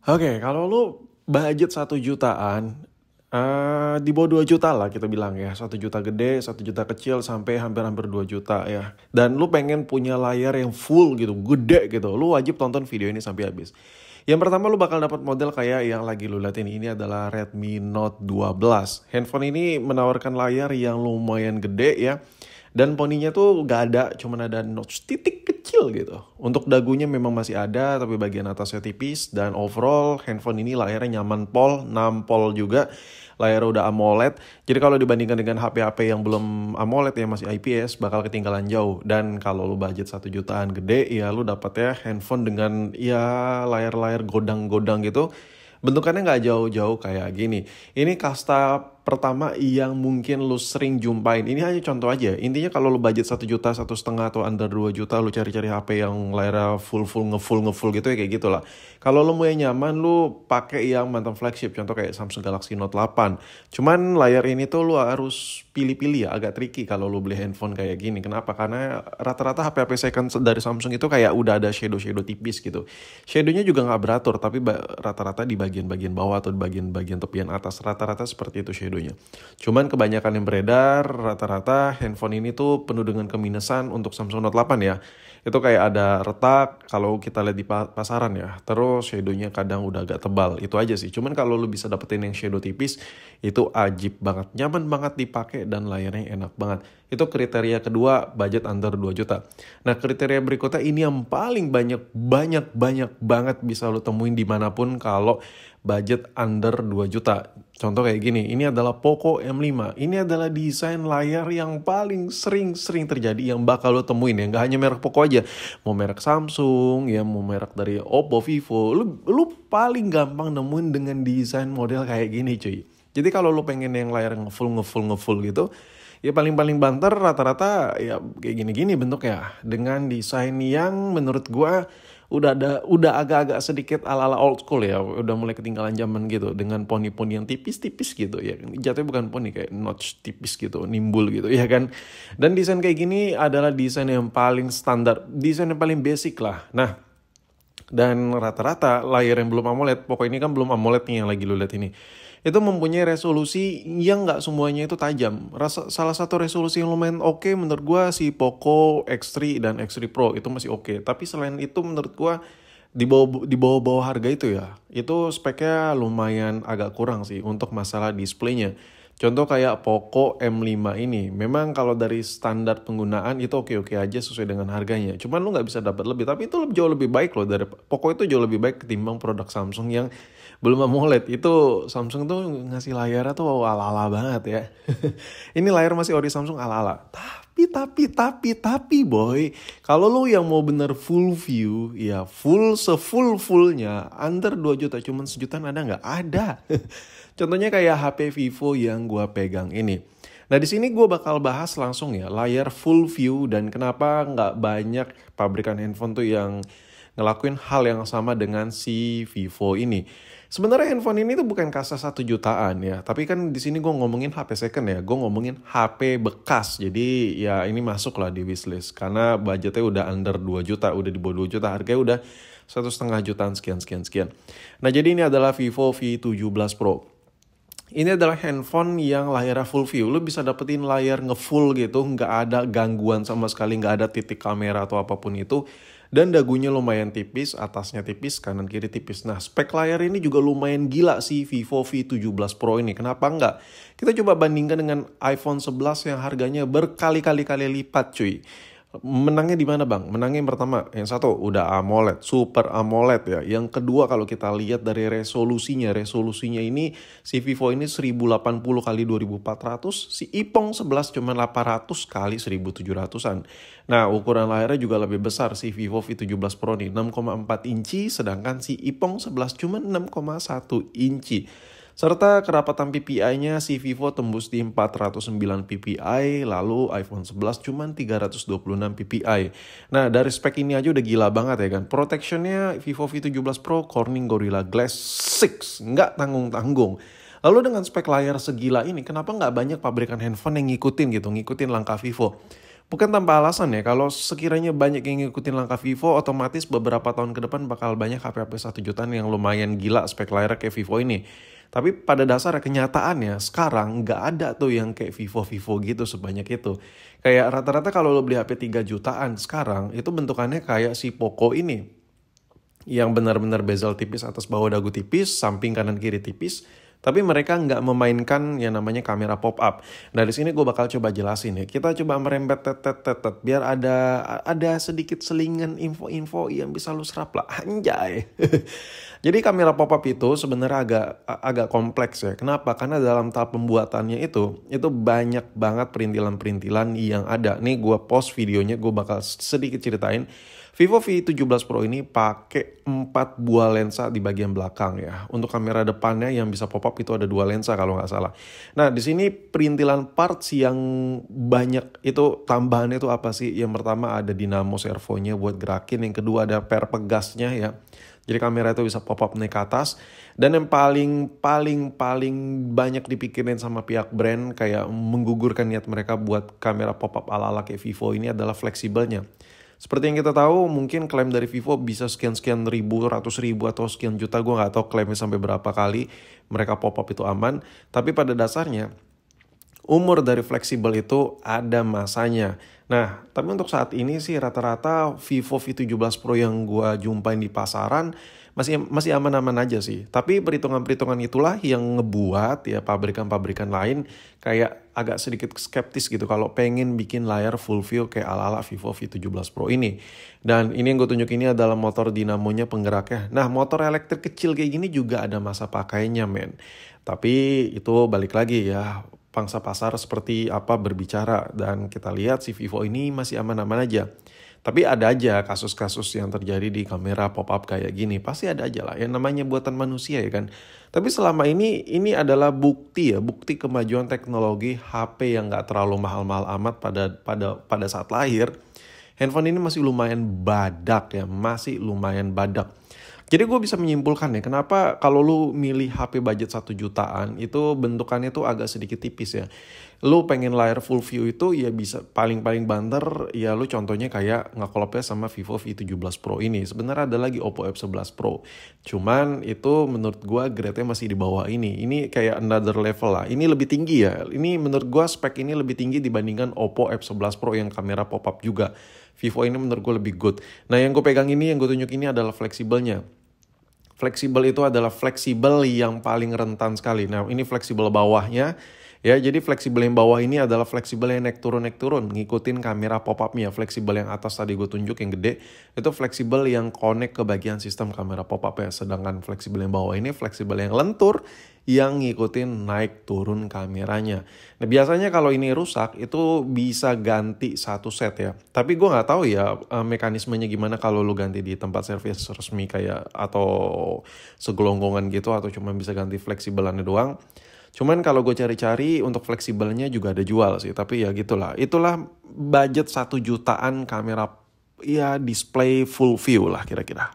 Oke, kalau lu budget 1 jutaan, di bawah 2 juta lah kita bilang ya. 1 juta gede, 1 juta kecil, sampai hampir-hampir 2 juta ya. Dan lu pengen punya layar yang full gitu, gede gitu. Lu wajib tonton video ini sampai habis. Yang pertama lu bakal dapat model kayak yang lagi lu lihat ini. Ini adalah Redmi Note 12. Handphone ini menawarkan layar yang lumayan gede ya. Dan poninya tuh gak ada, cuman ada notch titik kecil gitu. Untuk dagunya memang masih ada, tapi bagian atasnya tipis. Dan overall handphone ini layarnya nyaman pol, 6 pol juga. Layarnya udah AMOLED. Jadi kalau dibandingkan dengan HP-HP yang belum AMOLED yang masih IPS, bakal ketinggalan jauh. Dan kalau lu budget 1 jutaan gede, ya lu dapet ya handphone dengan ya layar-layar godang-godang gitu. Bentukannya nggak jauh-jauh kayak gini. Ini kasta pertama yang mungkin lu sering jumpain. Ini hanya contoh aja. Intinya kalau lu budget 1 juta, 1,5 atau under 2 juta, lu cari-cari HP yang layarnya ngefull gitu ya, kayak gitulah. Kalau lu mau yang nyaman, lu pakai yang mantan flagship. Contoh kayak Samsung Galaxy Note 8. Cuman layar ini tuh lu harus pilih-pilih ya, agak tricky kalau lu beli handphone kayak gini. Kenapa? Karena rata-rata HP-HP second dari Samsung itu kayak udah ada shadow-shadow tipis gitu. Shadownya juga nggak beratur, tapi rata-rata di bagian-bagian bawah atau di bagian-bagian tepian atas. Rata-rata seperti itu shadownya. Cuman kebanyakan yang beredar rata-rata handphone ini tuh penuh dengan keminusan untuk Samsung Note 8 ya. Itu kayak ada retak kalau kita lihat di pasaran ya. Terus shadownya kadang udah agak tebal. Itu aja sih. Cuman kalau lu bisa dapetin yang shadow tipis, itu ajib banget. Nyaman banget dipakai dan layarnya enak banget. Itu kriteria kedua, budget under 2 juta. Nah, kriteria berikutnya ini yang paling banyak banget bisa lu temuin dimanapun kalau budget under 2 juta. Contoh kayak gini, ini adalah Poco M5. Ini adalah desain layar yang paling sering terjadi yang bakal lo temuin ya. Nggak hanya merek Poco aja, mau merek Samsung, ya mau merek dari Oppo, Vivo. Lu paling gampang nemuin dengan desain model kayak gini cuy. Jadi kalau lu pengen yang layar ngefull gitu, ya paling banter rata-rata ya kayak gini-gini bentuk ya. Dengan desain yang menurut gua udah agak-agak sedikit ala-ala old school ya, udah mulai ketinggalan zaman gitu, dengan poni-poni yang tipis-tipis gitu ya, jatuhnya bukan poni, kayak notch tipis gitu, nimbul gitu ya kan. Dan desain kayak gini adalah desain yang paling standar, desain yang paling basic lah. Nah, dan rata-rata layar yang belum AMOLED, pokoknya ini kan belum AMOLED nih yang lagi lu lihat ini, itu mempunyai resolusi yang nggak semuanya itu tajam. Salah satu resolusi yang lumayan oke menurut gue si Poco X3 dan X3 Pro itu masih oke. Tapi selain itu menurut gue di bawah harga itu ya, itu speknya lumayan agak kurang sih untuk masalah displaynya. Contoh kayak Poco M5 ini, memang kalau dari standar penggunaan itu oke-oke aja sesuai dengan harganya. Cuman lu nggak bisa dapat lebih, tapi itu jauh lebih baik loh dari Poco, itu jauh lebih baik ketimbang produk Samsung yang belum AMOLED. Itu Samsung tuh ngasih layarnya tuh ala-ala banget ya. Ini layar masih ori Samsung ala-ala. Tapi boy, kalau lu yang mau bener full view, ya fullnya under 2 juta, cuman 1 jutaan ada nggak? Ada. Contohnya kayak HP Vivo yang gue pegang ini. Nah, di sini gue bakal bahas langsung ya layar full view dan kenapa nggak banyak pabrikan handphone tuh yang ngelakuin hal yang sama dengan si Vivo ini. Sebenarnya handphone ini tuh bukan kasta 1 jutaan ya, tapi kan di sini gue ngomongin HP second ya, gue ngomongin HP bekas. Jadi ya ini masuk lah di wishlist karena budgetnya udah under 2 juta, udah di bawah 2 juta, harganya udah 1,5 jutaan sekian. Nah, jadi ini adalah Vivo V17 Pro. Ini adalah handphone yang layarnya full view. Lu bisa dapetin layar ngefull gitu, nggak ada gangguan sama sekali, nggak ada titik kamera atau apapun itu. Dan dagunya lumayan tipis, atasnya tipis, kanan kiri tipis. Nah, spek layar ini juga lumayan gila sih Vivo V17 Pro ini. Kenapa nggak? Kita coba bandingkan dengan iPhone 11 yang harganya berkali-kali lipat cuy. Menangnya di mana bang? Menangnya yang pertama, yang satu udah AMOLED, Super AMOLED ya. Yang kedua kalau kita lihat dari resolusinya ini si Vivo ini 1080 kali 2400, si Iphone 11 cuma 800 kali 1700-an. Nah, ukuran layarnya juga lebih besar si Vivo V17 Pro nih, 6,4 inci, sedangkan si Iphone 11 cuma 6,1 inci. Serta kerapatan PPI-nya si Vivo tembus di 409 PPI, lalu iPhone 11 cuma 326 PPI. Nah, dari spek ini aja udah gila banget ya kan. Protection-nya Vivo V17 Pro Corning Gorilla Glass 6, nggak tanggung-tanggung. Lalu dengan spek layar segila ini, kenapa nggak banyak pabrikan handphone yang ngikutin langkah Vivo? Bukan tanpa alasan ya, kalau sekiranya banyak yang ngikutin langkah Vivo, otomatis beberapa tahun ke depan bakal banyak HP-HP 1 jutaan yang lumayan gila spek layarnya kayak Vivo ini. Tapi pada dasarnya kenyataannya sekarang nggak ada tuh yang kayak Vivo-Vivo gitu sebanyak itu. Kayak rata-rata kalau lo beli HP 3 jutaan sekarang, itu bentukannya kayak si Poco ini. Yang benar-benar bezel tipis atas bawah dagu tipis, samping kanan kiri tipis, tapi mereka nggak memainkan yang namanya kamera pop-up. Nah di sini gue bakal coba jelasin ya. Kita coba merembet biar ada sedikit selingan info-info yang bisa lu serap lah. Anjay. Jadi kamera pop-up itu sebenarnya agak kompleks ya. Kenapa? Karena dalam tahap pembuatannya itu banyak banget perintilan-perintilan yang ada. Nih gue post videonya, gue bakal sedikit ceritain. Vivo V17 Pro ini pakai 4 buah lensa di bagian belakang ya. Untuk kamera depannya yang bisa pop-up itu ada 2 lensa kalau nggak salah. Nah di sini perintilan parts yang banyak itu tambahannya itu apa sih? Yang pertama ada dinamo servonya buat gerakin. Yang kedua ada per pegasnya ya. Jadi kamera itu bisa pop-up naik ke atas. Dan yang paling banyak dipikirin sama pihak brand kayak menggugurkan niat mereka buat kamera pop-up ala-ala kayak Vivo ini adalah fleksibelnya. Seperti yang kita tahu, mungkin klaim dari Vivo bisa sekian-sekian ribu, ratus ribu, atau sekian juta. Gue nggak tahu klaimnya sampai berapa kali mereka pop-up itu aman. Tapi pada dasarnya, umur dari fleksibel itu ada masanya. Nah, tapi untuk saat ini sih rata-rata Vivo V17 Pro yang gue jumpain di pasaran masih aman-aman aja sih. Tapi perhitungan-perhitungan itulah yang ngebuat ya pabrikan-pabrikan lain kayak agak sedikit skeptis gitu kalau pengen bikin layar full view kayak ala-ala Vivo V17 Pro ini. Dan ini yang gue tunjuk ini adalah motor dinamonya penggeraknya. Nah, motor elektrik kecil kayak gini juga ada masa pakainya, men. Tapi itu balik lagi ya, pangsa pasar seperti apa berbicara. Dan kita lihat si Vivo ini masih aman-aman aja. Tapi ada aja kasus-kasus yang terjadi di kamera pop-up kayak gini. Pasti ada aja lah, yang namanya buatan manusia ya kan. Tapi selama ini adalah bukti kemajuan teknologi HP yang nggak terlalu mahal-mahal amat pada saat lahir. Handphone ini masih lumayan badak ya, masih lumayan badak. Jadi gue bisa menyimpulkan ya, kenapa kalau lu milih HP budget 1 jutaan itu bentukannya tuh agak sedikit tipis ya. Lu pengen layar full view itu ya bisa paling banter ya lu contohnya kayak nge-collab-nya sama Vivo V17 Pro ini. Sebenarnya ada lagi Oppo F11 Pro. Cuman itu menurut gue grade-nya masih di bawah ini. Ini kayak another level lah. Ini lebih tinggi ya. Ini menurut gue spek ini lebih tinggi dibandingkan Oppo F11 Pro yang kamera pop-up juga. Vivo ini menurut gue lebih good. Nah yang gue pegang ini, yang gue tunjuk ini adalah fleksibelnya. Fleksibel itu adalah fleksibel yang paling rentan sekali. Nah, ini fleksibel bawahnya. Ya, jadi fleksibel yang bawah ini adalah fleksibel yang naik turun, ngikutin kamera pop-up-nya. Fleksibel yang atas tadi gue tunjuk yang gede, itu fleksibel yang connect ke bagian sistem kamera pop-up ya. Sedangkan fleksibel yang bawah ini fleksibel yang lentur, yang ngikutin naik turun kameranya. Nah, biasanya kalau ini rusak, itu bisa ganti satu set ya. Tapi gue nggak tahu ya mekanismenya gimana kalau lu ganti di tempat servis resmi kayak atau segelonggongan gitu, atau cuma bisa ganti fleksibelannya doang. Cuman kalau gue cari-cari untuk fleksibelnya juga ada jual sih. Tapi ya gitulah. Itulah budget 1 jutaan kamera ya display full view lah kira-kira.